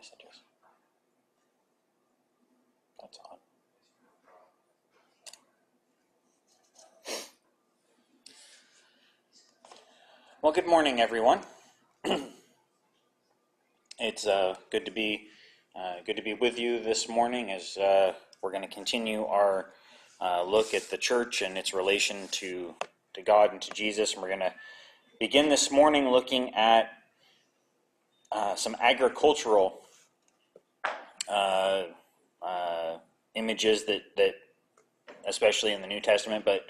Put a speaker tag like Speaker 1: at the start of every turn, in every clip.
Speaker 1: Yes, it is. That's odd. Well, good morning, everyone. It's good to be with you this morning as we're going to continue our look at the church and its relation to God and to Jesus. And we're going to begin this morning looking at some agricultural images that especially in the New Testament, but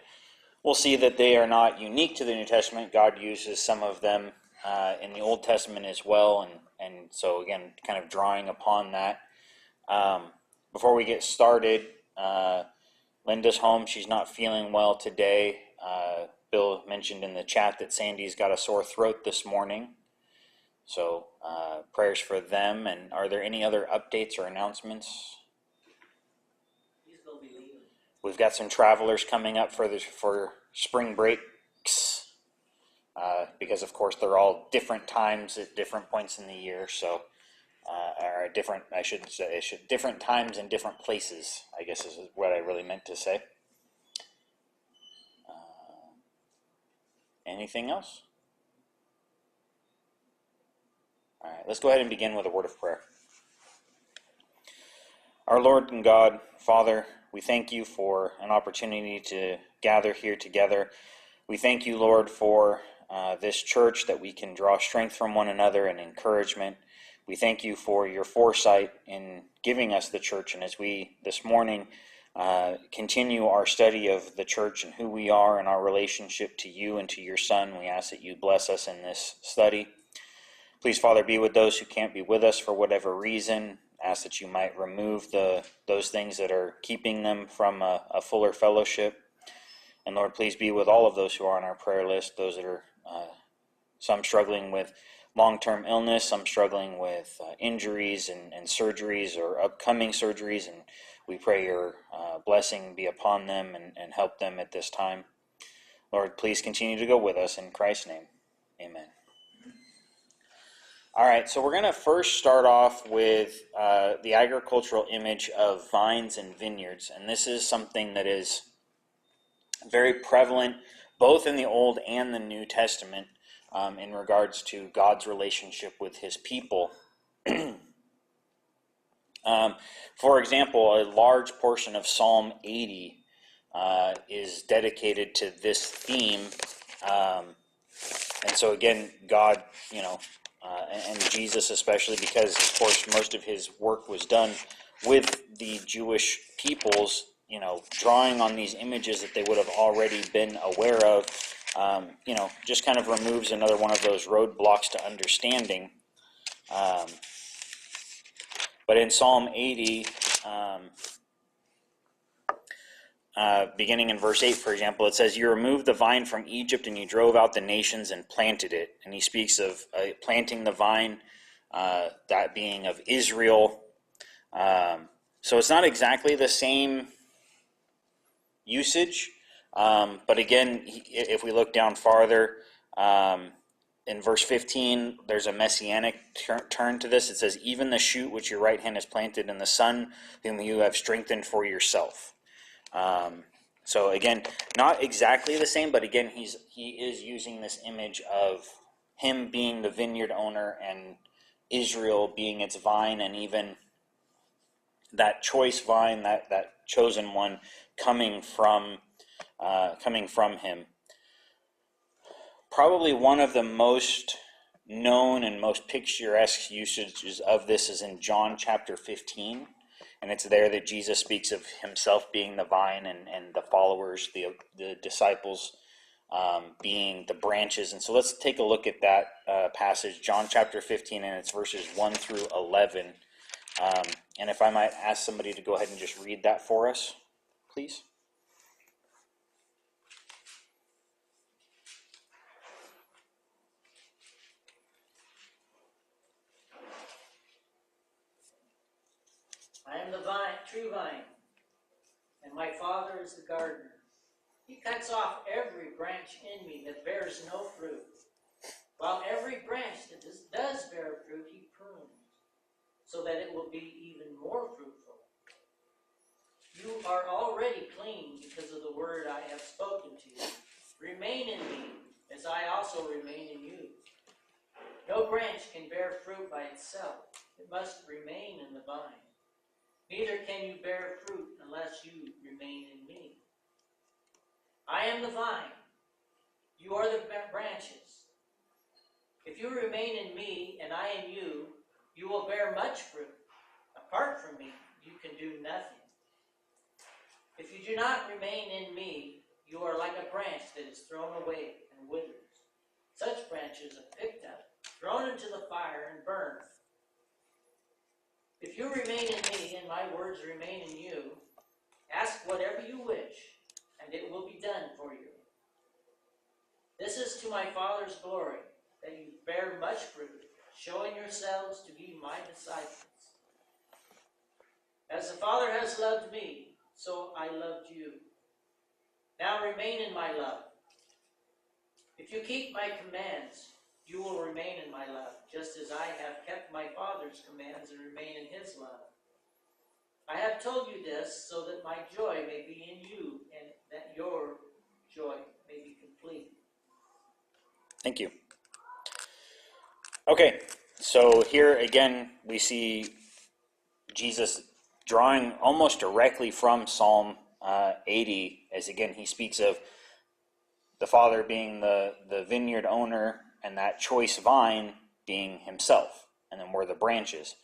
Speaker 1: we'll see that they are not unique to the New Testament. God uses some of them in the Old Testament as well, and so again, kind of drawing upon that. Before we get started, Linda's home. She's not feeling well today. Bill mentioned in the chat that Sandy's got a sore throat this morning. So prayers for them. And are there any other updates or announcements? We've got some travelers coming up for spring breaks, because of course they're all different times at different points in the year. So, or different times in different places, I guess is what I really meant to say. Anything else? All right, let's go ahead and begin with a word of prayer. Our Lord and God, Father, we thank you for an opportunity to gather here together. We thank you, Lord, for this church, that we can draw strength from one another and encouragement. We thank you for your foresight in giving us the church. And as we this morning continue our study of the church and who we are and our relationship to you and to your Son, we ask that you bless us in this study. Please, Father, be with those who can't be with us for whatever reason. Ask that you might remove those things that are keeping them from a fuller fellowship. And Lord, please be with all of those who are on our prayer list, those that are some struggling with long-term illness, some struggling with injuries and surgeries or upcoming surgeries. And we pray your blessing be upon them and help them at this time. Lord, please continue to go with us. In Christ's name, amen. All right, so we're going to first start off with the agricultural image of vines and vineyards. And this is something that is very prevalent both in the Old and the New Testament in regards to God's relationship with his people. For example, a large portion of Psalm 80 is dedicated to this theme. And so again, God, and Jesus especially, because of course most of his work was done with the Jewish peoples, drawing on these images that they would have already been aware of, just kind of removes another one of those roadblocks to understanding. But in Psalm 80, beginning in verse 8, for example, it says, "You removed the vine from Egypt, and you drove out the nations and planted it." And he speaks of planting the vine, that being of Israel. So it's not exactly the same usage. But again, if we look down farther, in verse 15, there's a messianic turn to this. It says, "Even the shoot which your right hand has planted, and the son whom you have strengthened for yourself." So again, not exactly the same, but again, he is using this image of him being the vineyard owner and Israel being its vine, and even that choice vine, that chosen one, coming from him. Probably one of the most known and most picturesque usages of this is in John chapter 15. And it's there that Jesus speaks of himself being the vine and the followers, the disciples, being the branches. And so let's take a look at that passage, John chapter 15, and it's verses 1 through 11. And if I might ask somebody to go ahead and just read that for us, please.
Speaker 2: I am the true vine, and my Father is the gardener. He cuts off every branch in me that bears no fruit, while every branch that does bear fruit, he prunes, so that it will be even more fruitful. You are already clean because of the word I have spoken to you. Remain in me, as I also remain in you. No branch can bear fruit by itself. It must remain in the vine. Neither can you bear fruit unless you remain in me. I am the vine. You are the branches. If you remain in me and I in you, you will bear much fruit. Apart from me, you can do nothing. If you do not remain in me, you are like a branch that is thrown away and withers. Such branches are picked up, thrown into the fire, and burned. If you remain in me and my words remain in you, ask whatever you wish, and it will be done for you. This is to my Father's glory, that you bear much fruit, showing yourselves to be my disciples. As the Father has loved me, so I loved you. Now remain in my love. If you keep my commands, you will remain in my love, just as I have kept my Father's commands and remain in his love. I have told you this so that my joy may be in you and that your joy may be complete.
Speaker 1: Thank you. Okay, so here again we see Jesus drawing almost directly from Psalm 80, as again he speaks of the Father being the vineyard owner and that choice vine being himself, and then we're the branches.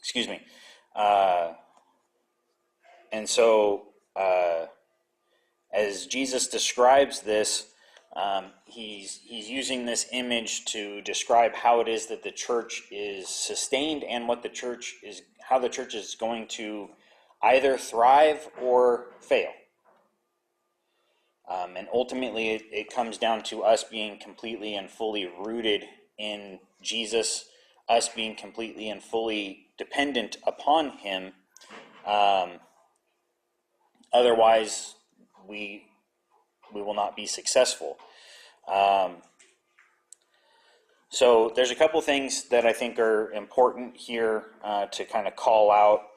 Speaker 1: Excuse me. And so as Jesus describes this, he's using this image to describe how it is that the church is sustained and how the church is going to either thrive or fail. And ultimately, it comes down to us being completely and fully rooted in Jesus, us being completely and fully dependent upon him. Otherwise, we will not be successful. So there's a couple things that I think are important here to kind of call out.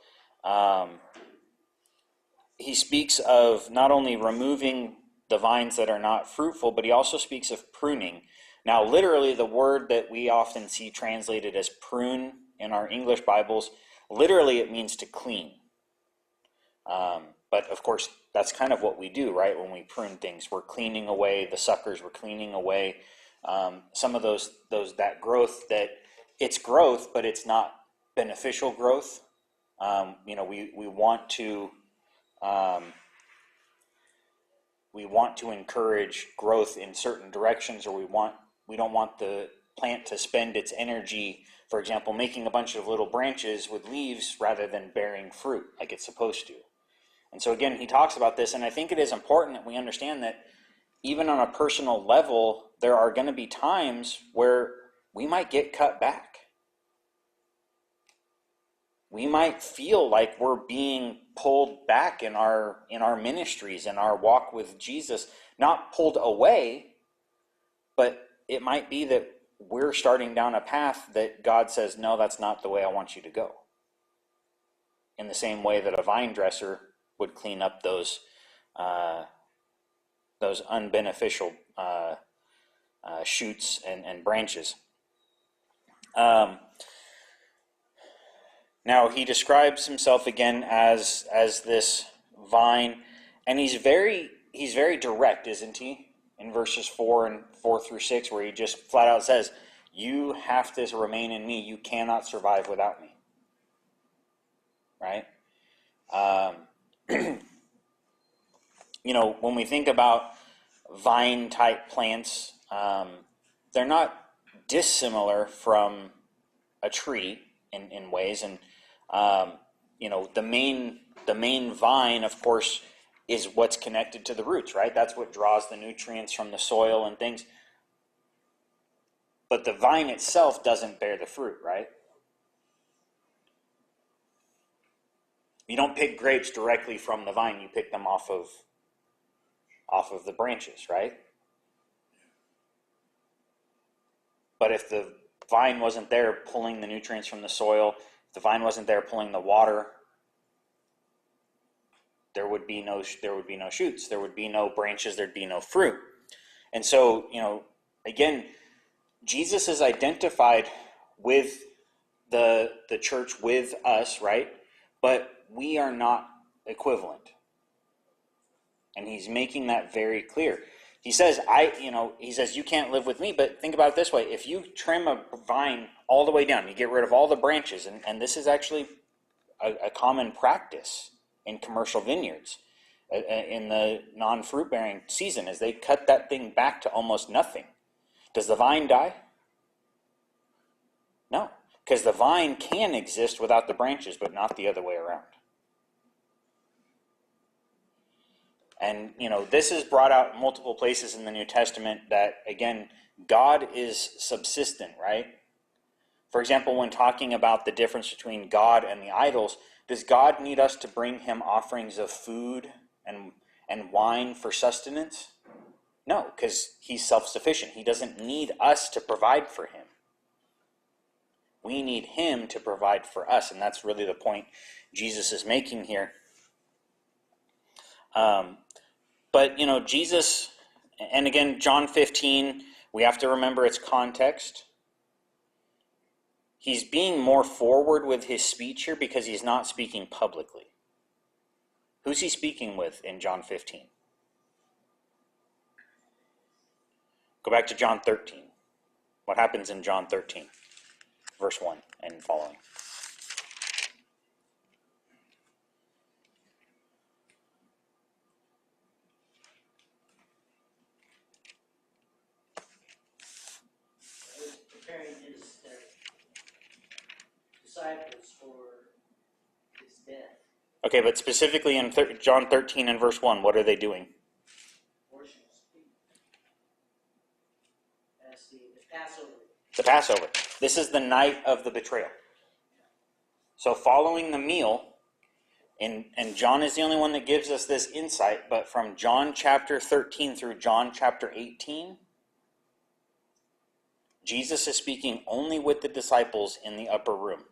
Speaker 1: He speaks of not only removing the vines that are not fruitful, but he also speaks of pruning. Now, literally, the word that we often see translated as prune in our English Bibles, literally it means to clean. But of course, that's kind of what we do, right? When we prune things, we're cleaning away the suckers, we're cleaning away some of that growth that it's growth, but it's not beneficial growth. We want to encourage growth in certain directions, or we don't want the plant to spend its energy, for example, making a bunch of little branches with leaves rather than bearing fruit like it's supposed to. And so again, he talks about this, and I think it is important that we understand that even on a personal level, there are going to be times where we might get cut back. We might feel like we're being pulled back in our ministries and our walk with Jesus, not pulled away, but it might be that we're starting down a path that God says, no, that's not the way I want you to go. In the same way that a vine dresser would clean up those unbeneficial shoots and branches. Now he describes himself again as this vine, and he's very direct, isn't he? In verses 4 through 6, where he just flat out says, "You have to remain in me. You cannot survive without me." Right? When we think about vine-type plants, they're not dissimilar from a tree in ways, and the main vine, of course, is what's connected to the roots, right? That's what draws the nutrients from the soil and things. But the vine itself doesn't bear the fruit, right? You don't pick grapes directly from the vine, you pick them off of the branches, right? But if vine wasn't there pulling the nutrients from the soil, if the vine wasn't there pulling the water, there would be no shoots, there would be no branches, there'd be no fruit. And so, again, Jesus is identified with the church, with us, right? But we are not equivalent. And he's making that very clear. He says, you can't live with me, but think about it this way. If you trim a vine all the way down, you get rid of all the branches, and this is actually a common practice in commercial vineyards in the non-fruit bearing season, is they cut that thing back to almost nothing. Does the vine die? No, because the vine can exist without the branches, but not the other way around. And, this is brought out in multiple places in the New Testament that, again, God is subsistent, right? For example, when talking about the difference between God and the idols, does God need us to bring him offerings of food and wine for sustenance? No, because he's self-sufficient. He doesn't need us to provide for him. We need him to provide for us, and that's really the point Jesus is making here. But, Jesus, and again, John 15, we have to remember its context. He's being more forward with his speech here because he's not speaking publicly. Who's he speaking with in John 15? Go back to John 13. What happens in John 13, verse 1 and following?
Speaker 2: Preparing his disciples for his death.
Speaker 1: Okay, but specifically in John 13 and verse 1, what are they doing?
Speaker 2: Washing his feet. That's the Passover.
Speaker 1: The Passover. This is the night of the betrayal. So following the meal, and John is the only one that gives us this insight, but from John chapter 13 through John chapter 18, Jesus is speaking only with the disciples in the upper room.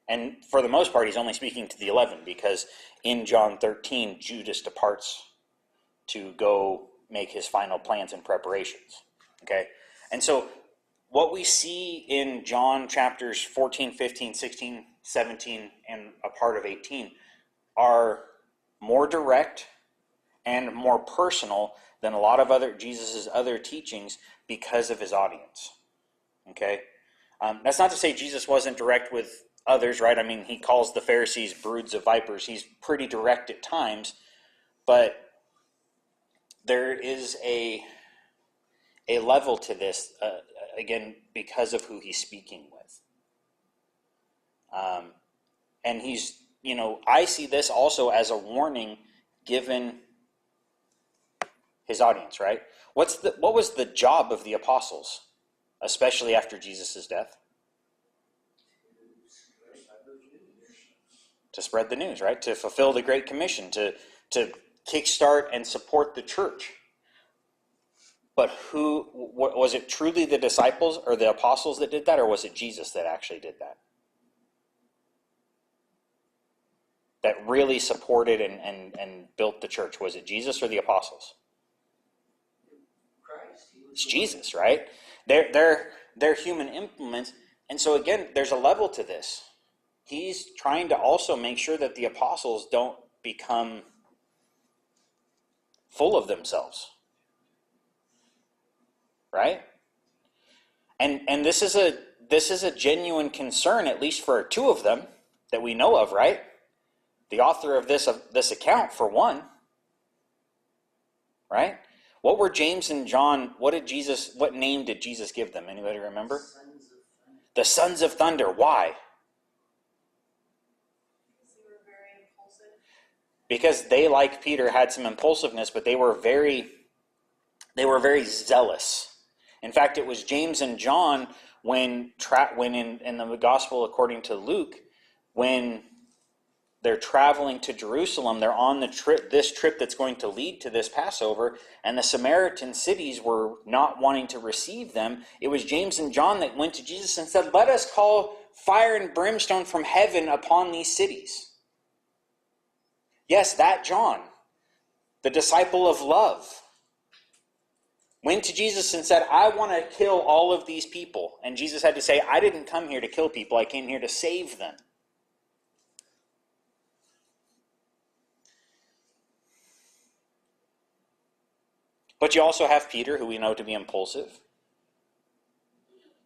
Speaker 1: And for the most part, he's only speaking to the 11, because in John 13, Judas departs to go make his final plans and preparations. Okay? And so what we see in John chapters 14, 15, 16, 17, and a part of 18 are more direct and more personal than a lot of Jesus' other teachings because of his audience. Okay? That's not to say Jesus wasn't direct with others, right? I mean, he calls the Pharisees broods of vipers. He's pretty direct at times, but there is a level to this, again, because of who he's speaking with. And he's, I see this also as a warning given his audience, right? What was the job of the apostles, especially after Jesus' death? To spread the news, right? To fulfill the Great Commission, to kickstart and support the church. But was it truly the disciples or the apostles that did that, or was it Jesus that actually did that? That really supported and built the church? Was it Jesus or the apostles?
Speaker 2: Christ.
Speaker 1: It's Jesus, right? They're human implements. And so again, there's a level to this. He's trying to also make sure that the apostles don't become full of themselves. Right? And this is a genuine concern, at least for two of them that we know of, right? The author of this account, for one. Right? What were James and John, what name did Jesus give them? Anybody remember? The sons of thunder. Why? Because they, like Peter, had some impulsiveness, but they were very zealous. In fact, it was James and John when in the gospel according to Luke, when they're traveling to Jerusalem. They're on this trip that's going to lead to this Passover, and the Samaritan cities were not wanting to receive them. It was James and John that went to Jesus and said, "Let us call fire and brimstone from heaven upon these cities." Yes, that John, the disciple of love, went to Jesus and said, "I want to kill all of these people." And Jesus had to say, "I didn't come here to kill people. I came here to save them." But you also have Peter, who we know to be impulsive.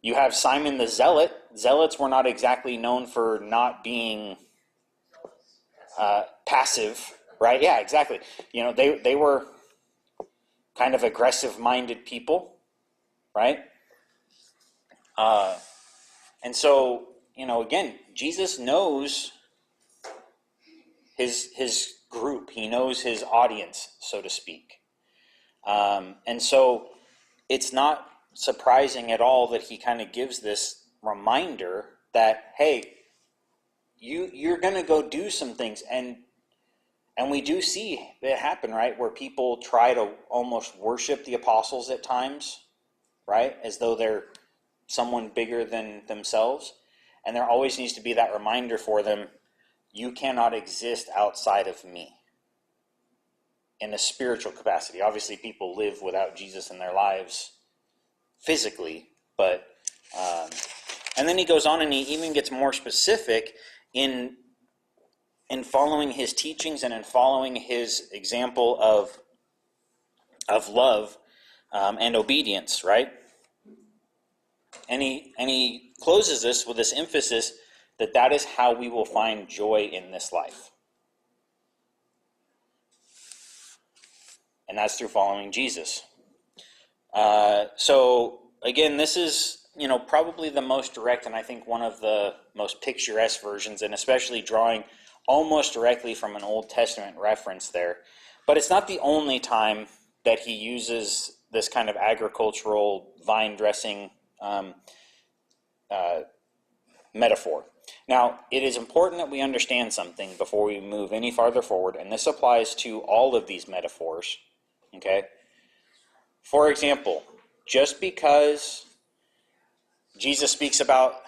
Speaker 1: You have Simon the Zealot. Zealots were not exactly known for not being passive, right? Yeah, exactly. They were kind of aggressive-minded people, right? And so, again, Jesus knows his group. He knows his audience, so to speak. And so it's not surprising at all that he kind of gives this reminder that, hey, you're going to go do some things. And we do see it happen, right, where people try to almost worship the apostles at times, right, as though they're someone bigger than themselves. And there always needs to be that reminder for them, you cannot exist outside of me in a spiritual capacity. Obviously, people live without Jesus in their lives physically, but and then he goes on and he even gets more specific in following his teachings and in following his example of love and obedience, right? And he closes this with this emphasis that is how we will find joy in this life. And that's through following Jesus. So again, this is probably the most direct and I think one of the most picturesque versions, and especially drawing almost directly from an Old Testament reference there. But it's not the only time that he uses this kind of agricultural vine dressing metaphor. Now, it is important that we understand something before we move any farther forward, and this applies to all of these metaphors, okay? For example, just because Jesus speaks about,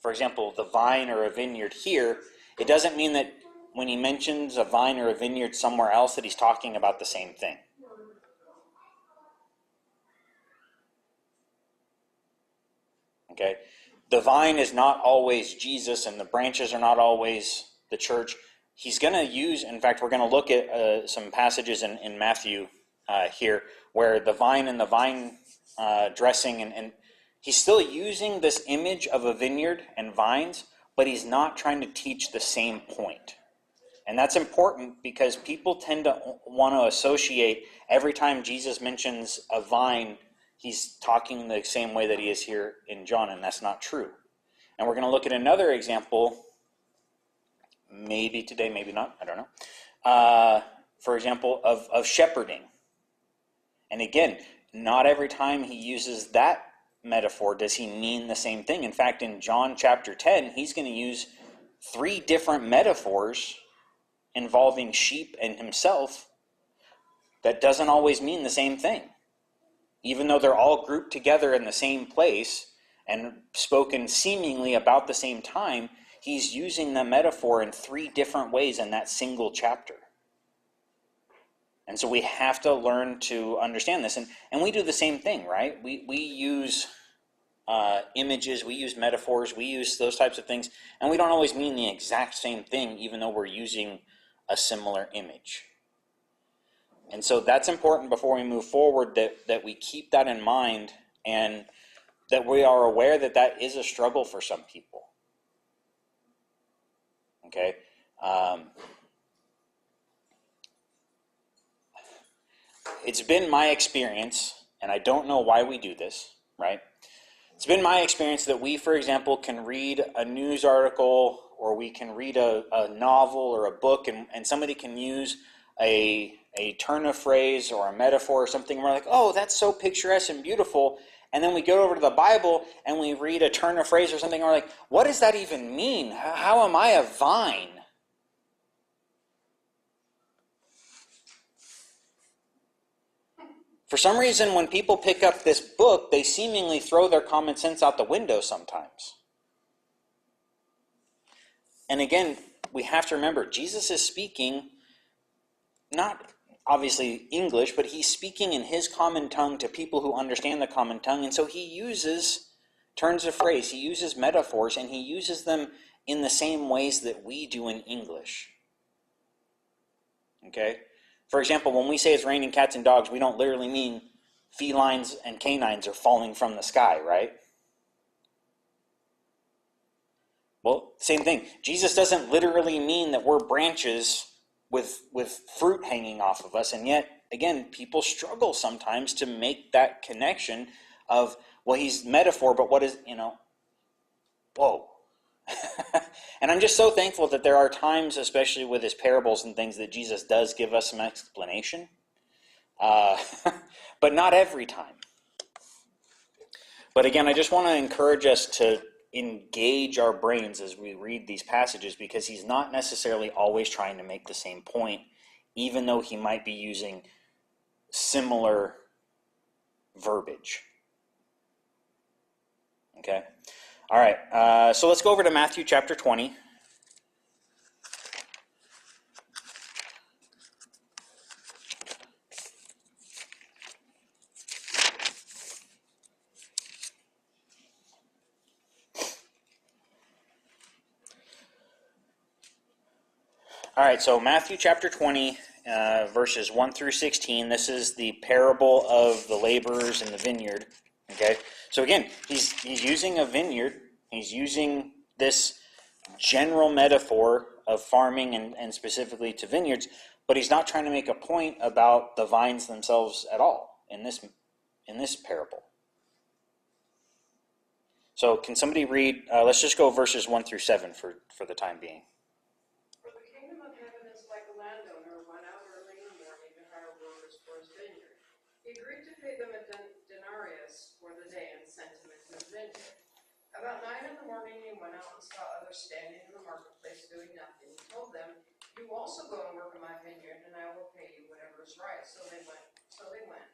Speaker 1: for example, the vine or a vineyard here, it doesn't mean that when he mentions a vine or a vineyard somewhere else that he's talking about the same thing. Okay? The vine is not always Jesus and the branches are not always the church. He's going to use, in fact, we're going to look at some passages in Matthew here where the vine and the vine dressing, and he's still using this image of a vineyard and vines, but he's not trying to teach the same point. And that's important because people tend to want to associate every time Jesus mentions a vine, he's talking the same way that he is here in John, and that's not true. And we're going to look at another example, maybe today, maybe not, I don't know. For example, of shepherding. And again, not every time he uses that metaphor does he mean the same thing. In fact, in John chapter 10, he's going to use 3 different metaphors involving sheep and himself that doesn't always mean the same thing. Even though they're all grouped together in the same place and spoken seemingly about the same time, he's using the metaphor in 3 different ways in that single chapter. And so we have to learn to understand this. And we do the same thing, right? We use images, we use metaphors, we use those types of things, and we don't always mean the exact same thing, even though we're using a similar image. And so that's important before we move forward, that we keep that in mind and that we are aware that that is a struggle for some people. Okay? It's been my experience, and I don't know why we do this, right? It's been my experience that we, for example, can read a news article or we can read a novel or a book and somebody can use a turn of phrase or a metaphor or something. And we're like, oh, that's so picturesque and beautiful. And then we go over to the Bible and we read a turn of phrase or something. And we're like, what does that even mean? How am I a vine? For some reason, when people pick up this book, they seemingly throw their common sense out the window sometimes. And again, we have to remember, Jesus is speaking, not obviously English, but he's speaking in his common tongue to people who understand the common tongue. And so he uses turns of phrase, he uses metaphors, and he uses them in the same ways that we do in English. Okay? For example, when we say it's raining cats and dogs, we don't literally mean felines and canines are falling from the sky, right? Well, same thing. Jesus doesn't literally mean that we're branches with fruit hanging off of us, and yet, again, people struggle sometimes to make that connection of, well, he's metaphor, but what is, whoa. And I'm just so thankful that there are times, especially with his parables and things, that Jesus does give us some explanation. But not every time. But again, I just want to encourage us to engage our brains as we read these passages, because he's not necessarily always trying to make the same point, even though he might be using similar verbiage. Okay? All right, so let's go over to Matthew chapter 20. All right, so Matthew chapter 20, verses 1 through 16. This is the parable of the laborers in the vineyard. Okay, so again, he's using a vineyard. He's using this general metaphor of farming and specifically to vineyards, but he's not trying to make a point about the vines themselves at all in this parable. So can somebody read, let's just go verses 1 through 7 for the time being.
Speaker 3: He agreed to pay them a denarius for the day and sent him into his vineyard. About 9 in the morning he went out and saw others standing in the marketplace doing nothing. He told them, "You also go and work in my vineyard, and I will pay you whatever is right." So they went.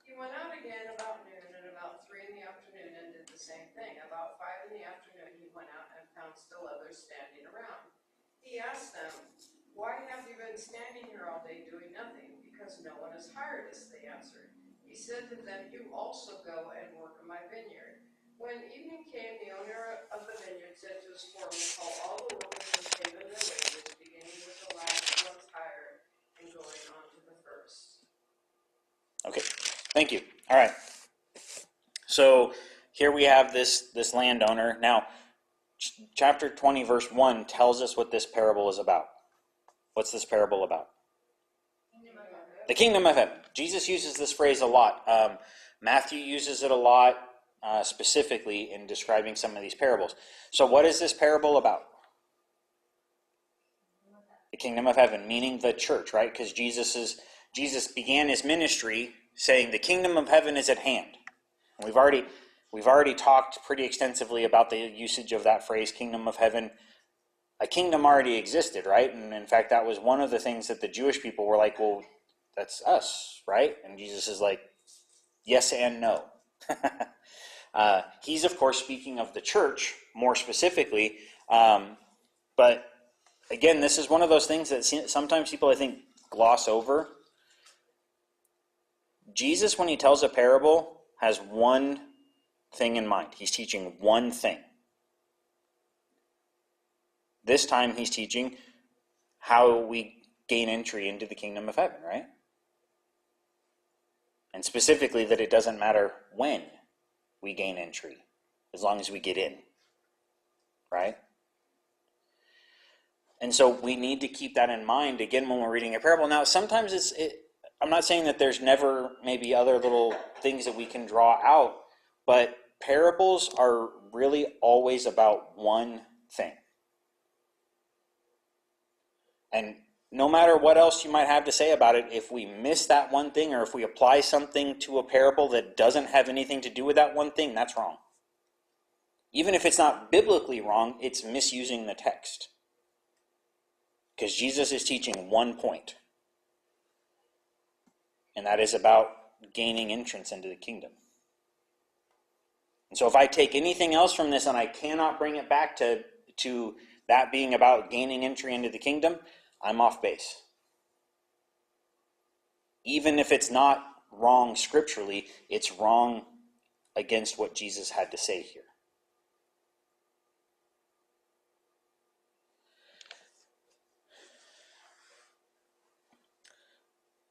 Speaker 3: He went out again about noon, and about 3 in the afternoon, and did the same thing. About 5 in the afternoon he went out and found still others standing around. He asked them, "Why have you been standing here all day doing nothing?" "Because no one has hired us," they answered. He said to them, "You also go and work in my vineyard." When evening came, the owner of the vineyard said to his foreman, "Call all the workers and pay them their wages, beginning with the last ones hired and going on to the first."
Speaker 1: Okay, thank you. All right. So here we have this landowner. Now, chapter 20, verse 1 tells us what this parable is about. What's this parable about? The kingdom of heaven. Jesus uses this phrase a lot. Matthew uses it a lot, specifically in describing some of these parables. So what is this parable about? The kingdom of heaven, meaning the church, right? Because Jesus began his ministry saying the kingdom of heaven is at hand. And we've already talked pretty extensively about the usage of that phrase, kingdom of heaven. A kingdom already existed, right? And in fact, that was one of the things that the Jewish people were like, well, that's us, right? And Jesus is like, yes and no. He's, of course, speaking of the church more specifically. But again, this is one of those things that sometimes people, I think, gloss over. Jesus, when he tells a parable, has one thing in mind. He's teaching one thing. This time he's teaching how we gain entry into the kingdom of heaven, right? And specifically that it doesn't matter when we gain entry, as long as we get in, right? And so we need to keep that in mind, again, when we're reading a parable. Now, sometimes I'm not saying that there's never maybe other little things that we can draw out, but parables are really always about one thing. And no matter what else you might have to say about it, if we miss that one thing, or if we apply something to a parable that doesn't have anything to do with that one thing, that's wrong. Even if it's not biblically wrong, it's misusing the text. Because Jesus is teaching one point. And that is about gaining entrance into the kingdom. And so if I take anything else from this and I cannot bring it back to that being about gaining entry into the kingdom, I'm off base. Even if it's not wrong scripturally, it's wrong against what Jesus had to say here.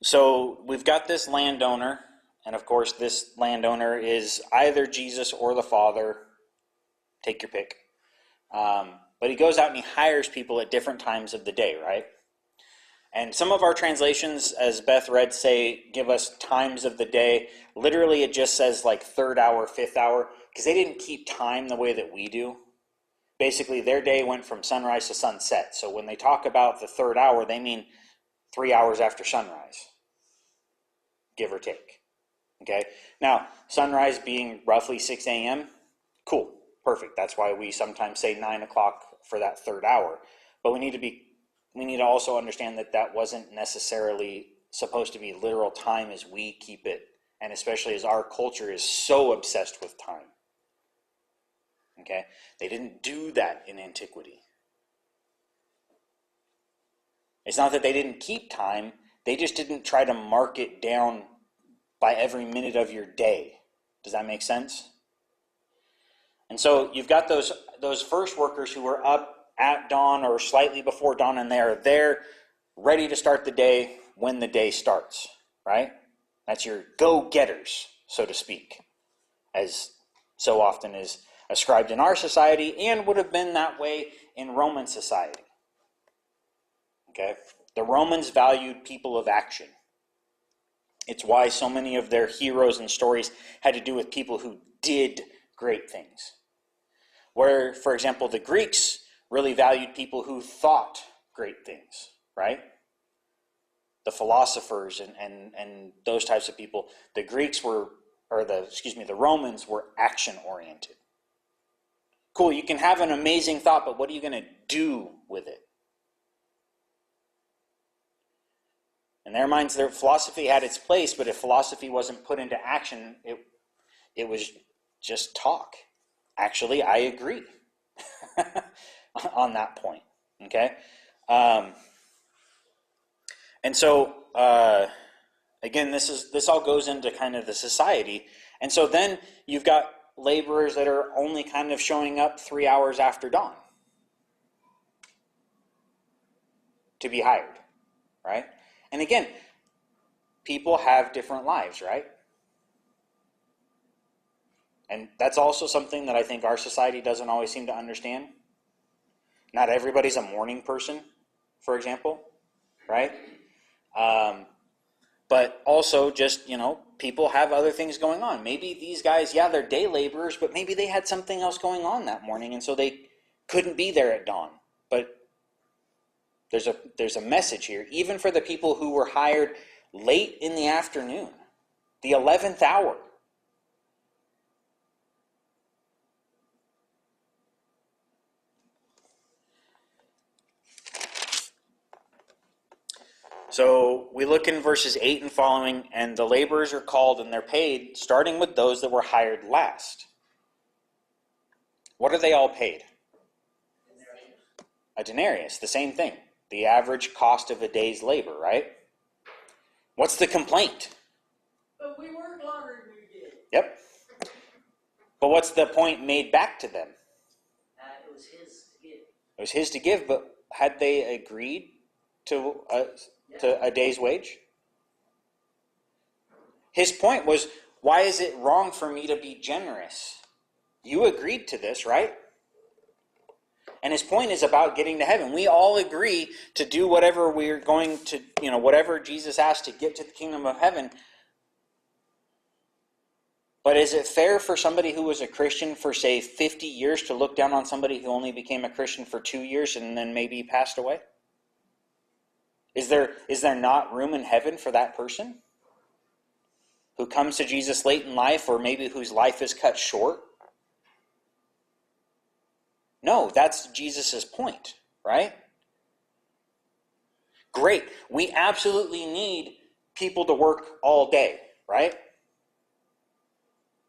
Speaker 1: So we've got this landowner, and of course this landowner is either Jesus or the Father. Take your pick. But he goes out and he hires people at different times of the day, right? And some of our translations, as Beth read, give us times of the day. Literally, it just says like third hour, fifth hour, because they didn't keep time the way that we do. Basically, their day went from sunrise to sunset. So when they talk about the third hour, they mean 3 hours after sunrise, give or take. Okay? Now, sunrise being roughly 6 a.m., cool, perfect. That's why we sometimes say 9 o'clock for that third hour. But we need to also understand that that wasn't necessarily supposed to be literal time as we keep it, and especially as our culture is so obsessed with time. Okay? They didn't do that in antiquity. It's not that they didn't keep time, they just didn't try to mark it down by every minute of your day. Does that make sense? And so you've got those first workers who were up at dawn or slightly before dawn, and they are there ready to start the day when the day starts, right? That's your go-getters, so to speak, as so often is ascribed in our society and would have been that way in Roman society. Okay? The Romans valued people of action. It's why so many of their heroes and stories had to do with people who did great things. Where, for example, the Greeks really valued people who thought great things, right? The philosophers and those types of people. The Romans were action-oriented. Cool, you can have an amazing thought, but what are you going to do with it? In their minds, their philosophy had its place, but if philosophy wasn't put into action, it was just talk. Actually, I agree on that point. Okay? And so, again, this all goes into kind of the society. And so then you've got laborers that are only kind of showing up 3 hours after dawn to be hired, right? And again, people have different lives, right? And that's also something that I think our society doesn't always seem to understand. Not everybody's a morning person, for example, right? But also just, people have other things going on. Maybe these guys, they're day laborers, but maybe they had something else going on that morning, and so they couldn't be there at dawn. But there's a message here, even for the people who were hired late in the afternoon, the 11th hour. So we look in verses 8 and following, and the laborers are called and they're paid, starting with those that were hired last. What are they all paid? A denarius, the same thing. The average cost of a day's labor, right? What's the complaint?
Speaker 2: But we worked longer than you did.
Speaker 1: Yep. But what's the point made back to them?
Speaker 2: It was his to give.
Speaker 1: It was his to give, but had they agreed to a day's wage? His point was, why is it wrong for me to be generous? You agreed to this, right? And his point is about getting to heaven. We all agree to do whatever we're going to, whatever Jesus asked to get to the kingdom of heaven. But is it fair for somebody who was a Christian for, say, 50 years to look down on somebody who only became a Christian for 2 years and then maybe passed away? Is there not room in heaven for that person who comes to Jesus late in life, or maybe whose life is cut short? No, that's Jesus' point, right? Great. We absolutely need people to work all day, right?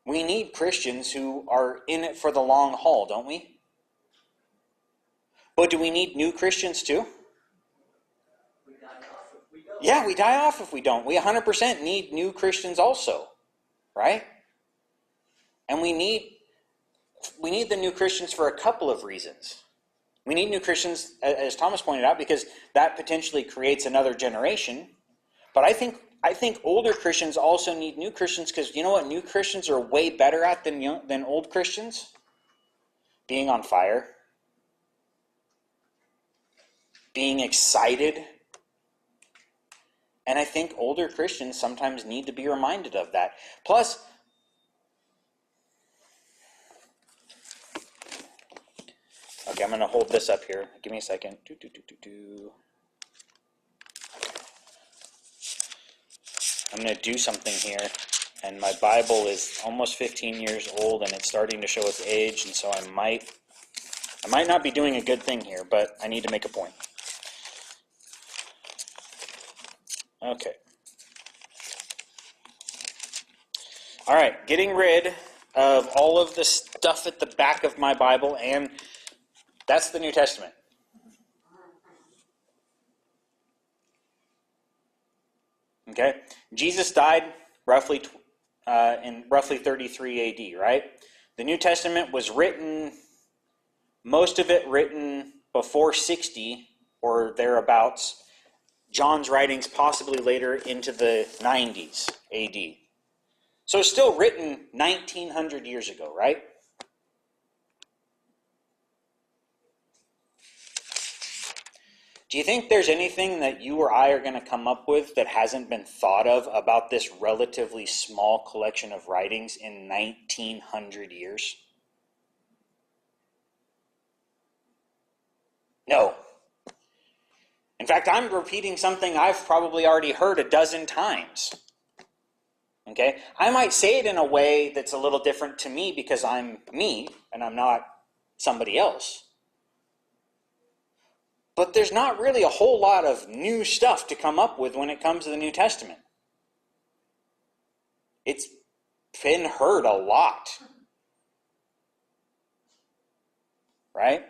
Speaker 1: We need Christians who are in it for the long haul, don't we? But do we need new Christians too?
Speaker 2: We die off if we don't.
Speaker 1: Yeah, we die off if we don't. We 100% need new Christians also, right? And we need the new Christians for a couple of reasons. We need new Christians, as Thomas pointed out, because that potentially creates another generation. But I think older Christians also need new Christians, because you know what new Christians are way better at than old Christians? Being on fire. Being excited. And I think older Christians sometimes need to be reminded of that. Plus, okay, I'm going to hold this up here. Give me a second. I'm going to do something here. And my Bible is almost 15 years old, and it's starting to show its age, and so I might not be doing a good thing here, but I need to make a point. Okay. All right, getting rid of all of the stuff at the back of my Bible, and that's the New Testament. Okay, Jesus died in roughly 33 AD, right? The New Testament was written, most of it written before 60 or thereabouts. John's writings possibly later into the 90s AD. So it's still written 1900 years ago, right? Do you think there's anything that you or I are going to come up with that hasn't been thought of about this relatively small collection of writings in 1900 years? No. In fact, I'm repeating something I've probably already heard a dozen times. Okay? I might say it in a way that's a little different to me because I'm me and I'm not somebody else. But there's not really a whole lot of new stuff to come up with when it comes to the New Testament. It's been heard a lot. Right?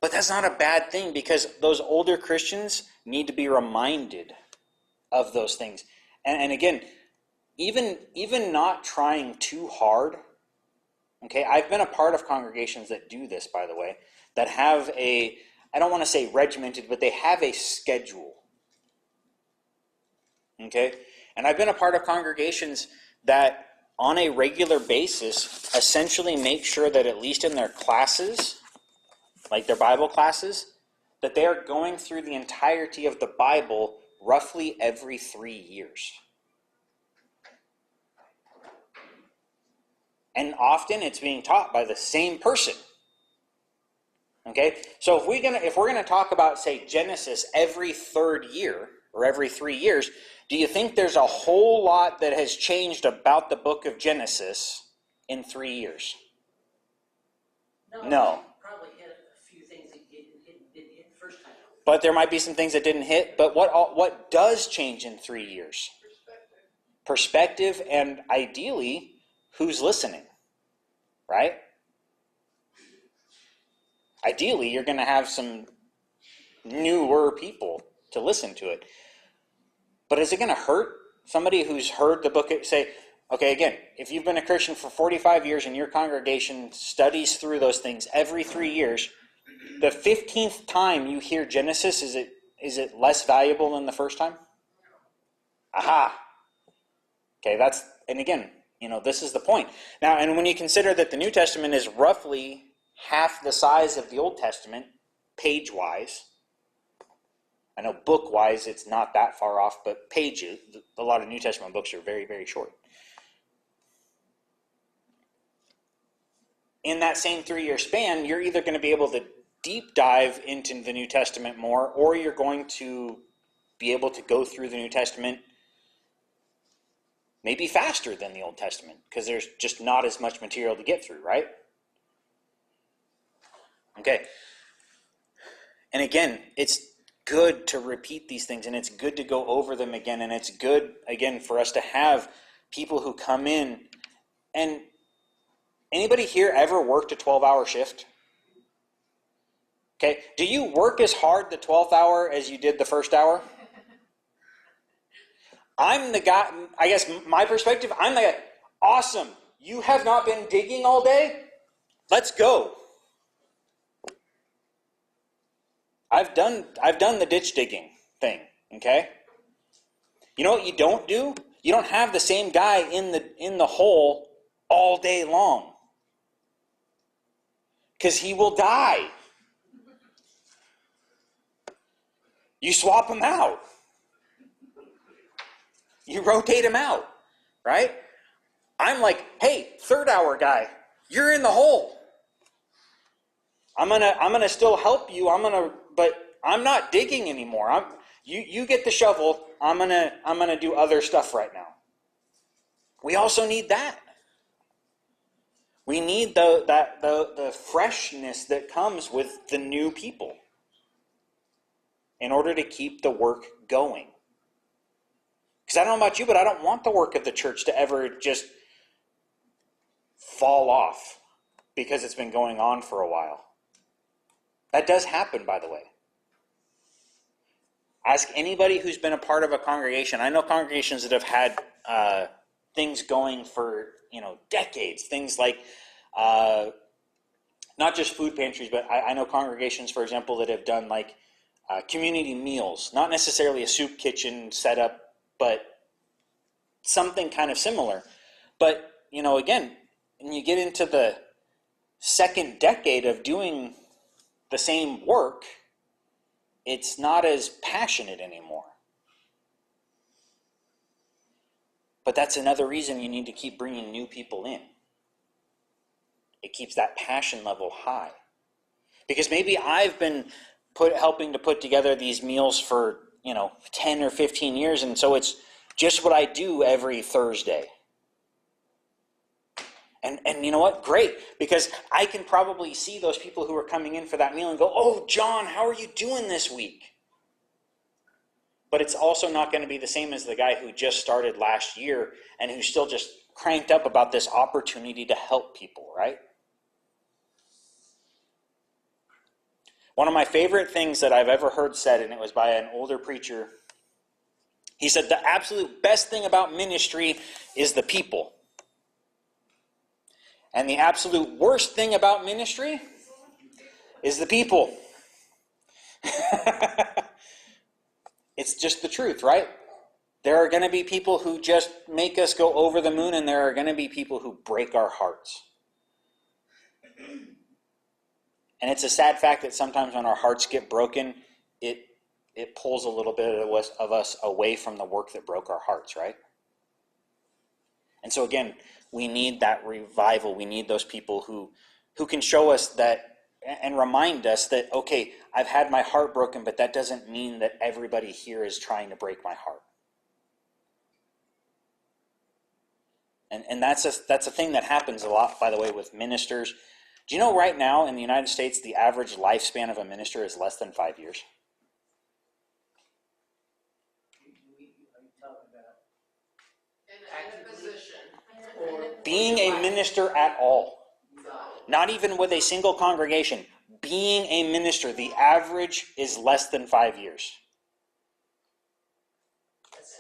Speaker 1: But that's not a bad thing, because those older Christians need to be reminded of those things. And again, even not trying too hard. Okay, I've been a part of congregations that do this, by the way, that have I don't want to say regimented, but they have a schedule. Okay? And I've been a part of congregations that on a regular basis essentially make sure that at least in their classes, like their Bible classes, that they are going through the entirety of the Bible roughly every 3 years. And often it's being taught by the same person. Okay? So if we're gonna talk about, say, Genesis every 3rd year, or every 3 years, do you think there's a whole lot that has changed about the book of Genesis in 3 years? No.
Speaker 2: Probably hit a few things that didn't hit the first time.
Speaker 1: But there might be some things that didn't hit. But what does change in 3 years? Perspective, and ideally, who's listening, right? Ideally, you're going to have some newer people to listen to it. But is it going to hurt somebody who's heard the book? Say, okay, again, if you've been a Christian for 45 years and your congregation studies through those things every 3 years, the 15th time you hear Genesis, is it less valuable than the first time? Aha. Okay, and again, this is the point. Now, and when you consider that the New Testament is roughly half the size of the Old Testament, page-wise. I know book-wise it's not that far off, but pages, a lot of New Testament books are very, very short. In that same 3-year span, you're either going to be able to deep dive into the New Testament more, or you're going to be able to go through the New Testament maybe faster than the Old Testament, because there's just not as much material to get through, right? Okay. And again, it's good to repeat these things, and it's good to go over them again, and it's good, again, for us to have people who come in. And anybody here ever worked a 12-hour shift? Okay, do you work as hard the 12th hour as you did the first hour? I'm the guy, I guess my perspective, I'm the guy, awesome, you have not been digging all day? Let's go. I've done the ditch digging thing, okay? You know what you don't do? You don't have the same guy in the hole all day long. Because he will die. You swap him out. You rotate him out, right? I'm like, hey, third hour guy, you're in the hole. I'm gonna still help you. But I'm not digging anymore. You get the shovel. I'm gonna do other stuff right now. We also need that. We need the freshness that comes with the new people in order to keep the work going. Because I don't know about you, but I don't want the work of the church to ever just fall off because it's been going on for a while. That does happen, by the way. Ask anybody who's been a part of a congregation. I know congregations that have had things going for decades. Things like not just food pantries, but I know congregations, for example, that have done like community meals. Not necessarily a soup kitchen setup, but something kind of similar. But again, when you get into the second decade of doing the same work, it's not as passionate anymore. But that's another reason you need to keep bringing new people in. It keeps that passion level high. Because maybe I've been helping to put together these meals for 10 or 15 years, and so it's just what I do every Thursday. And you know what? Great, because I can probably see those people who are coming in for that meal and go, oh, John, how are you doing this week? But it's also not going to be the same as the guy who just started last year and who's still just cranked up about this opportunity to help people, right? One of my favorite things that I've ever heard said, and it was by an older preacher, he said, the absolute best thing about ministry is the people. And the absolute worst thing about ministry is the people. It's just the truth, right? There are going to be people who just make us go over the moon, and there are going to be people who break our hearts. And it's a sad fact that sometimes when our hearts get broken, it pulls a little bit of us away from the work that broke our hearts, right? And so again, we need that revival. We need those people who can show us that and remind us that, okay, I've had my heart broken, but that doesn't mean that everybody here is trying to break my heart. And that's a thing that happens a lot, by the way, with ministers. Do you know right now in the United States, the average lifespan of a minister is less than 5 years?
Speaker 3: In a position.
Speaker 1: Being a minister at all. Not even with a single congregation. Being a minister, the average is less than 5 years.
Speaker 3: Is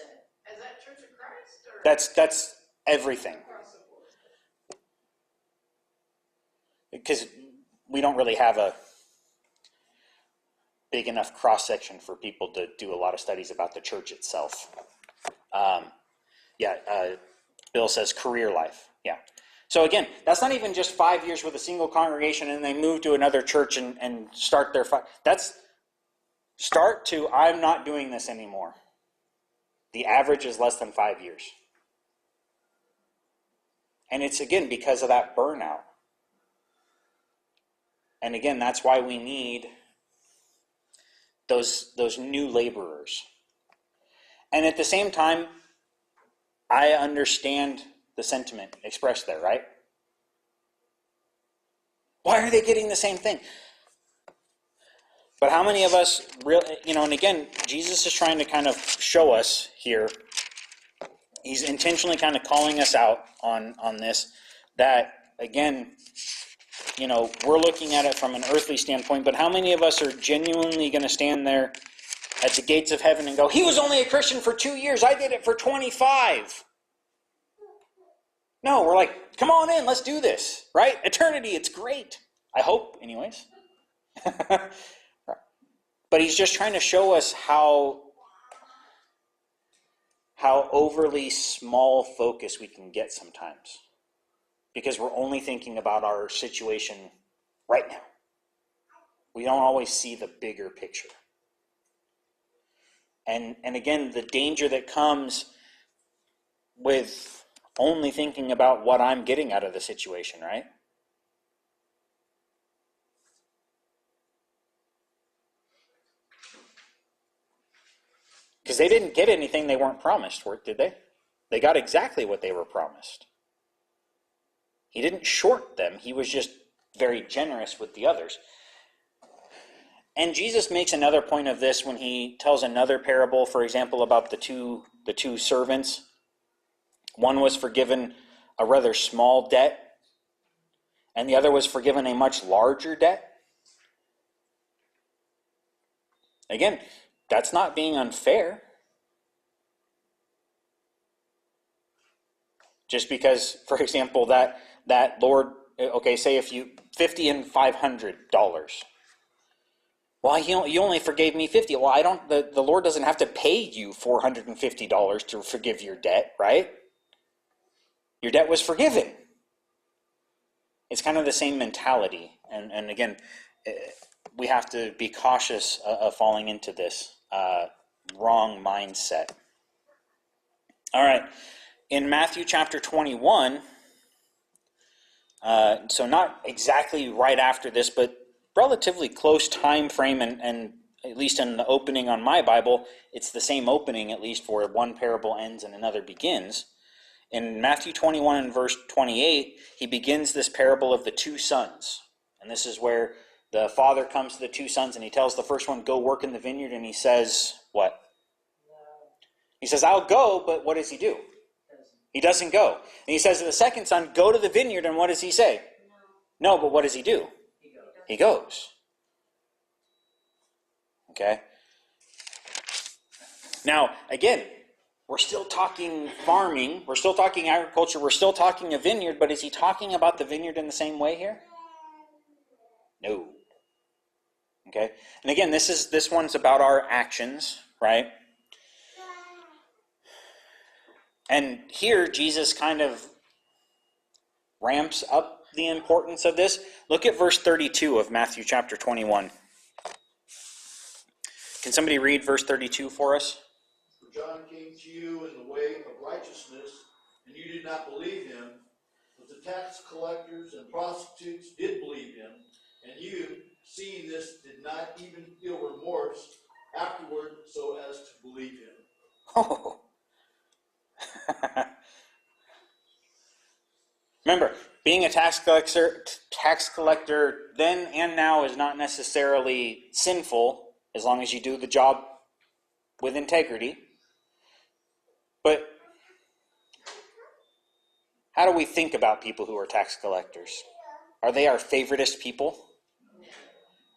Speaker 3: that Church of Christ? Or
Speaker 1: That's everything.
Speaker 3: across the board?
Speaker 1: Because we don't really have a big enough cross-section for people to do a lot of studies about the church itself. Bill says career life. Yeah. So again, that's not even just 5 years with a single congregation and they move to another church and start their that's start to I'm not doing this anymore. The average is less than 5 years. And it's again because of that burnout. And again, that's why we need those new laborers. And at the same time, I understand the sentiment expressed there, right? Why are they getting the same thing? But how many of us really, and again, Jesus is trying to kind of show us here, he's intentionally kind of calling us out on this, that, again, we're looking at it from an earthly standpoint, but how many of us are genuinely going to stand there at the gates of heaven and go, he was only a Christian for 2 years, I did it for 25. No, we're like, come on in, let's do this, right? Eternity, it's great. I hope, anyways. But he's just trying to show us how overly small focus we can get sometimes. Because we're only thinking about our situation right now. We don't always see the bigger picture. And again, the danger that comes with only thinking about what I'm getting out of the situation, right? Because they didn't get anything they weren't promised, did they? They got exactly what they were promised. He didn't short them. He was just very generous with the others. And Jesus makes another point of this when he tells another parable, for example, about the two servants. One was forgiven a rather small debt, and the other was forgiven a much larger debt. Again, that's not being unfair. Just because, for example, that Lord, okay, say if you $50 and $500. Well, you only forgave me $50. Well, the Lord doesn't have to pay you $450 to forgive your debt, right? Your debt was forgiven. It's kind of the same mentality. And again, we have to be cautious of falling into this wrong mindset. All right. In Matthew chapter 21, so not exactly right after this, but relatively close time frame, and at least in the opening on my Bible, it's the same opening, at least, for one parable ends and another begins. In Matthew 21 and verse 28, he begins this parable of the two sons. And this is where the father comes to the two sons and he tells the first one, go work in the vineyard, and he says, what? He says, I'll go, but what does he do? He doesn't go. And he says to the second son, go to the vineyard, and what does he say? No, but what does he do? He goes. Okay? Now, again, we're still talking farming, we're still talking agriculture, we're still talking a vineyard, but is he talking about the vineyard in the same way here? No. Okay? And again, this one's about our actions, right? And here, Jesus kind of ramps up the importance of this. Look at verse 32 of Matthew chapter 21. Can somebody read verse 32 for us?
Speaker 4: For John came to you in the way of righteousness, and you did not believe him, but the tax collectors and prostitutes did believe him, and you, seeing this, did not even feel remorse afterward so as to believe him.
Speaker 1: Oh. Remember, being a tax collector then and now is not necessarily sinful as long as you do the job with integrity. But how do we think about people who are tax collectors? Are they our favoritist people?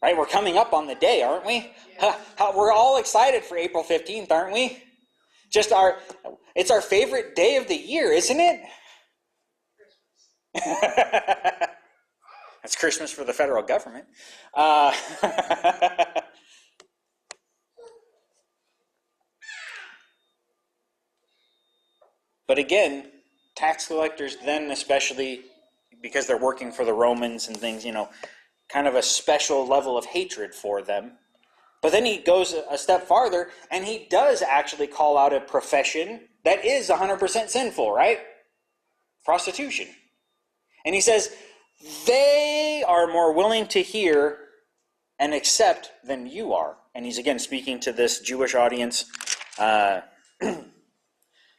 Speaker 1: Right? We're coming up on the day, aren't we? We're all excited for April 15th, aren't we? It's our favorite day of the year, isn't it? That's Christmas for the federal government. But again, tax collectors then, especially because they're working for the Romans and things, kind of a special level of hatred for them. But then he goes a step farther, and he does actually call out a profession that is 100% sinful, right? Prostitution. And he says, they are more willing to hear and accept than you are. And he's again speaking to this Jewish audience.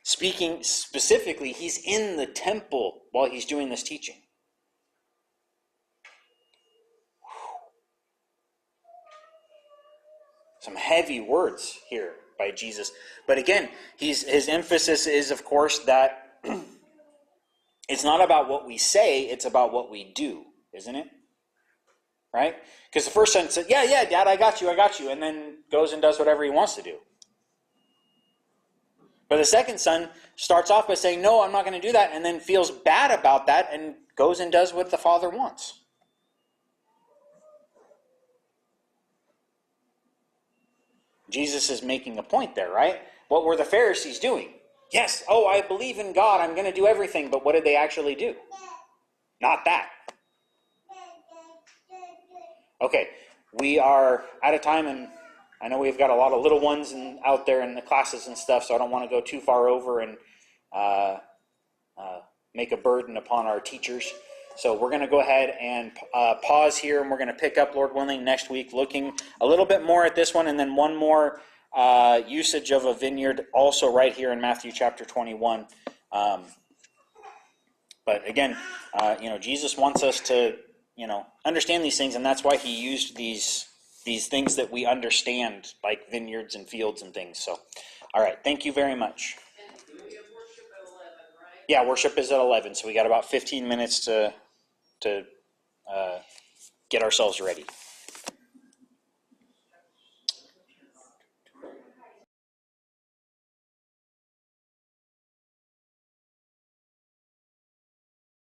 Speaker 1: Speaking specifically, he's in the temple while he's doing this teaching. Some heavy words here by Jesus. But again, his emphasis is, of course, that it's not about what we say, it's about what we do, isn't it? Right? Because the first son said, yeah, Dad, I got you, and then goes and does whatever he wants to do. But the second son starts off by saying, no, I'm not going to do that, and then feels bad about that and goes and does what the father wants. Jesus is making a point there, right? What were the Pharisees doing? Yes, I believe in God, I'm going to do everything, but what did they actually do? Not that. Okay, we are out of time, and I know we've got a lot of little ones out there in the classes and stuff, so I don't want to go too far over and make a burden upon our teachers. So we're going to go ahead and pause here, and we're going to pick up, Lord willing, next week, looking a little bit more at this one, and then one more usage of a vineyard also right here in Matthew chapter 21. But again, Jesus wants us to, understand these things, and that's why he used these things that we understand, like vineyards and fields and things. So, all right, thank you very much.
Speaker 3: And we have worship at 11, right?
Speaker 1: Yeah, worship is at 11, so we got about 15 minutes to get ourselves ready.